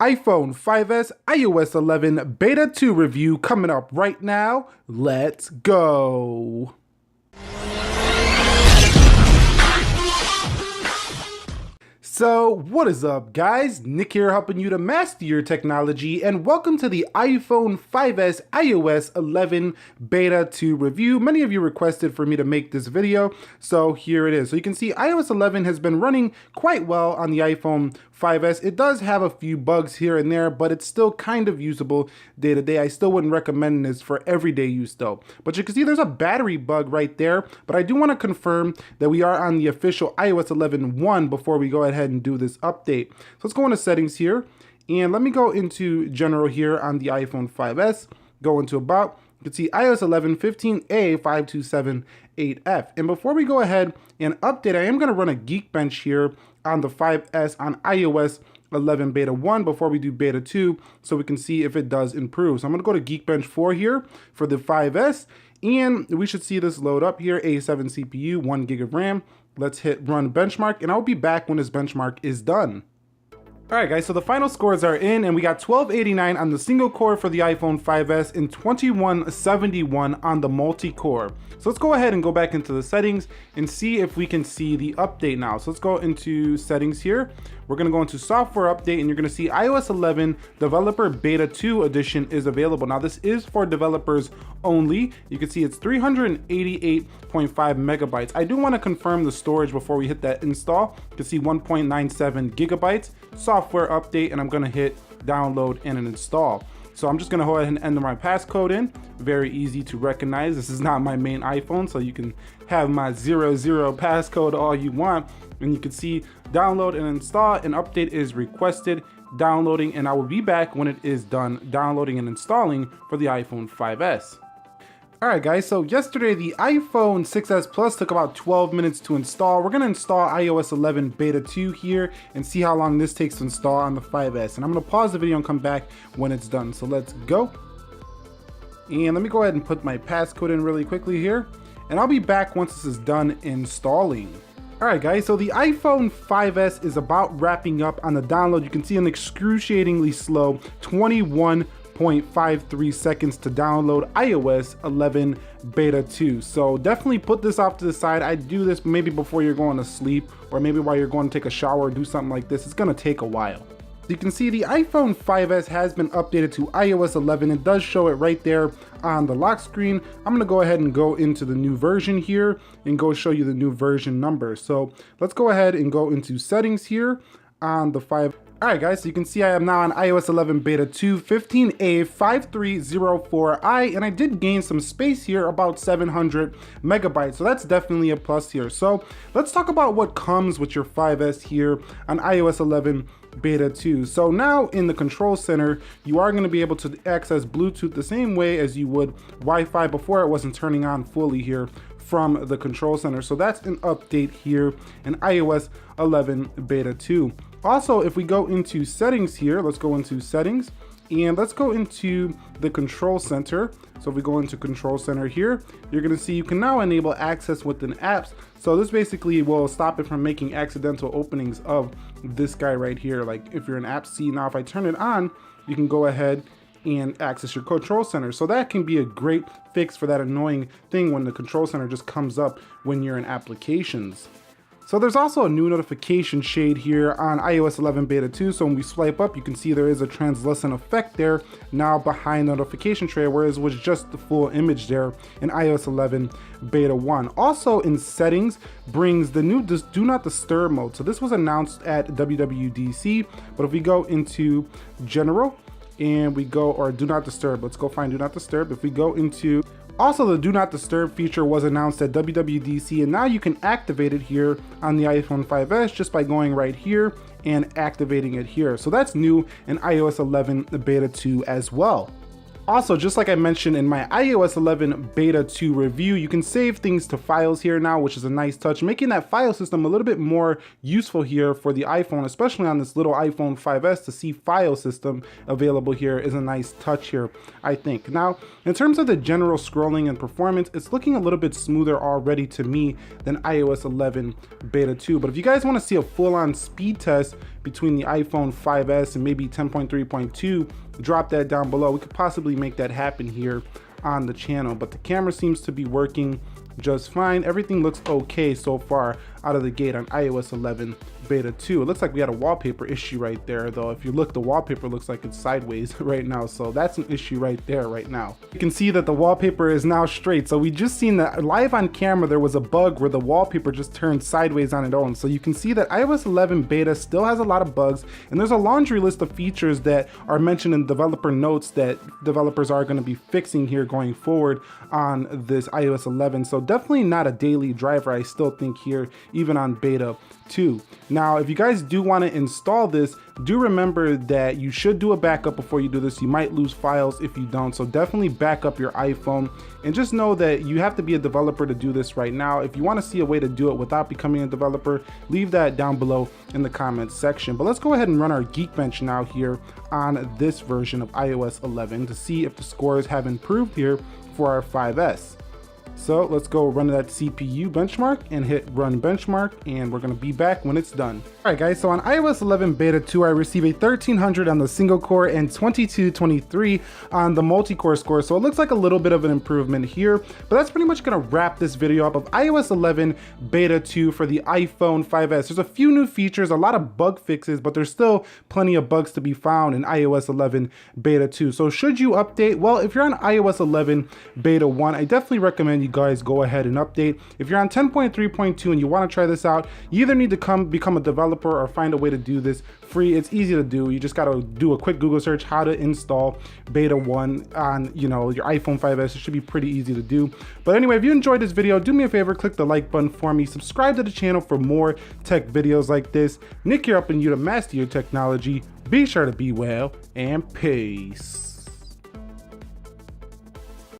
iPhone 5S iOS 11 Beta 2 review coming up right now. Let's go. So what is up guys, Nick here helping you to master your technology, and welcome to the iPhone 5S iOS 11 Beta 2 review. Many of you requested for me to make this video, so here it is. So you can see iOS 11 has been running quite well on the iPhone 5S. It does have a few bugs here and there, but it's still kind of usable day to day. I still wouldn't recommend this for everyday use though. But you can see there's a battery bug right there, but I do want to confirm that we are on the official iOS 11.1 before we go ahead and do this update. So let's go into settings here, and let me go into general here on the iPhone 5S, go into about. You can see iOS 11 15A 5278F. And before we go ahead and update, I am going to run a Geekbench here on the 5S on iOS 11 Beta 1 before we do Beta 2, so we can see if it does improve. So I'm going to go to Geekbench 4 here for the 5S, and we should see this load up here. A7 CPU, 1 gig of RAM. Let's hit run benchmark, and I'll be back when this benchmark is done. Alright guys, so the final scores are in, and we got 1289 on the single core for the iPhone 5S and 2171 on the multi-core. So let's go ahead and go back into the settings and see if we can see the update now. So let's go into settings here. We're going to go into software update, and you're going to see iOS 11 Developer Beta 2 edition is available. Now this is for developers only. You can see it's 388.5 megabytes. I do want to confirm the storage before we hit that install. You can see 1.97 gigabytes. Software update, and I'm going to hit download and an install. So I'm just going to go ahead and enter my passcode in. Very easy to recognize. This is not my main iPhone, so you can have my 00 passcode all you want. And you can see download and install. An update is requested, downloading, and I will be back when it is done downloading and installing for the iPhone 5S. Alright guys, so yesterday the iPhone 6s Plus took about 12 minutes to install. We're going to install iOS 11 Beta 2 here and see how long this takes to install on the 5S. And I'm going to pause the video and come back when it's done. So let's go. And let me go ahead and put my passcode in really quickly here. And I'll be back once this is done installing. Alright guys, so the iPhone 5S is about wrapping up on the download. You can see an excruciatingly slow 21.53 seconds to download iOS 11 Beta 2. So definitely put this off to the side. I do this maybe before you're going to sleep, or maybe while you're going to take a shower or do something like this. It's going to take a while. You can see the iPhone 5S has been updated to iOS 11. It does show it right there on the lock screen. I'm going to go ahead and go into the new version here and go show you the new version number. So let's go ahead and go into settings here on the 5. Alright guys, so you can see I am now on iOS 11 Beta 2 15A 5304i, and I did gain some space here, about 700 megabytes, so that's definitely a plus here. So let's talk about what comes with your 5S here on iOS 11 Beta 2. So now in the control center, you are going to be able to access Bluetooth the same way as you would Wi-Fi before it wasn't turning on fully here from the control center. So that's an update here in iOS 11 Beta 2. Also, if we go into settings here, let's go into settings and let's go into the control center. So if we go into control center here, you're going to see you can now enable access within apps. So this basically will stop it from making accidental openings of this guy right here. Like if you're in app C, now if I turn it on, you can go ahead and access your control center. So that can be a great fix for that annoying thing when the control center just comes up when you're in applications. So there's also a new notification shade here on iOS 11 Beta 2. So when we swipe up, you can see there is a translucent effect there now behind the notification tray, whereas it was just the full image there in iOS 11 Beta 1. Also in settings brings the new Do Not Disturb mode. So this was announced at WWDC, but if we go into general and we go, or Do Not Disturb, let's go find Do Not Disturb. If we go into also, the Do Not Disturb feature was announced at WWDC, and now you can activate it here on the iPhone 5S just by going right here and activating it here. So that's new in iOS 11 Beta 2 as well. Also, just like I mentioned in my iOS 11 Beta 2 review, you can save things to files here now, which is a nice touch, making that file system a little bit more useful here for the iPhone, especially on this little iPhone 5S. To see file system available here is a nice touch here, I think. Now, in terms of the general scrolling and performance, it's looking a little bit smoother already to me than iOS 11 Beta 2. But if you guys want to see a full-on speed test, between the iPhone 5S and maybe 10.3.2, drop that down below. We could possibly make that happen here on the channel, but the camera seems to be working just fine. Everything looks okay so far out of the gate on iOS 11 beta 2. It looks like we had a wallpaper issue right there, though. If you look, the wallpaper looks like it's sideways right now, so that's an issue right there right now. You can see that the wallpaper is now straight. So we just seen that live on camera there was a bug where the wallpaper just turned sideways on its own. So you can see that iOS 11 beta still has a lot of bugs, and there's a laundry list of features that are mentioned in developer notes that developers are going to be fixing here going forward on this iOS 11. So definitely not a daily driver, I still think, here, even on beta 2. Now, if you guys do want to install this, do remember that you should do a backup before you do this. You might lose files if you don't, so definitely back up your iPhone, and just know that you have to be a developer to do this right now. If you want to see a way to do it without becoming a developer, leave that down below in the comments section. But let's go ahead and run our Geekbench now here on this version of iOS 11 to see if the scores have improved here for our 5S. So let's go run that CPU benchmark and hit run benchmark, and we're gonna be back when it's done. All right guys, so on iOS 11 beta 2, I received a 1300 on the single core and 2223 on the multi-core score. So it looks like a little bit of an improvement here, but that's pretty much gonna wrap this video up of iOS 11 beta 2 for the iPhone 5S. There's a few new features, a lot of bug fixes, but there's still plenty of bugs to be found in iOS 11 beta 2. So should you update? Well, if you're on iOS 11 beta 1, I definitely recommend you guys go ahead and update. If you're on 10.3.2 and you want to try this out, you either need to become a developer or find a way to do this free. It's easy to do. You just got to do a quick Google search how to install beta 1 on, you know, your iPhone 5S. It should be pretty easy to do. But anyway, if you enjoyed this video, do me a favor, click the like button for me, subscribe to the channel for more tech videos like this. Nick here, helping you to master your technology. Be sure to be well, and peace.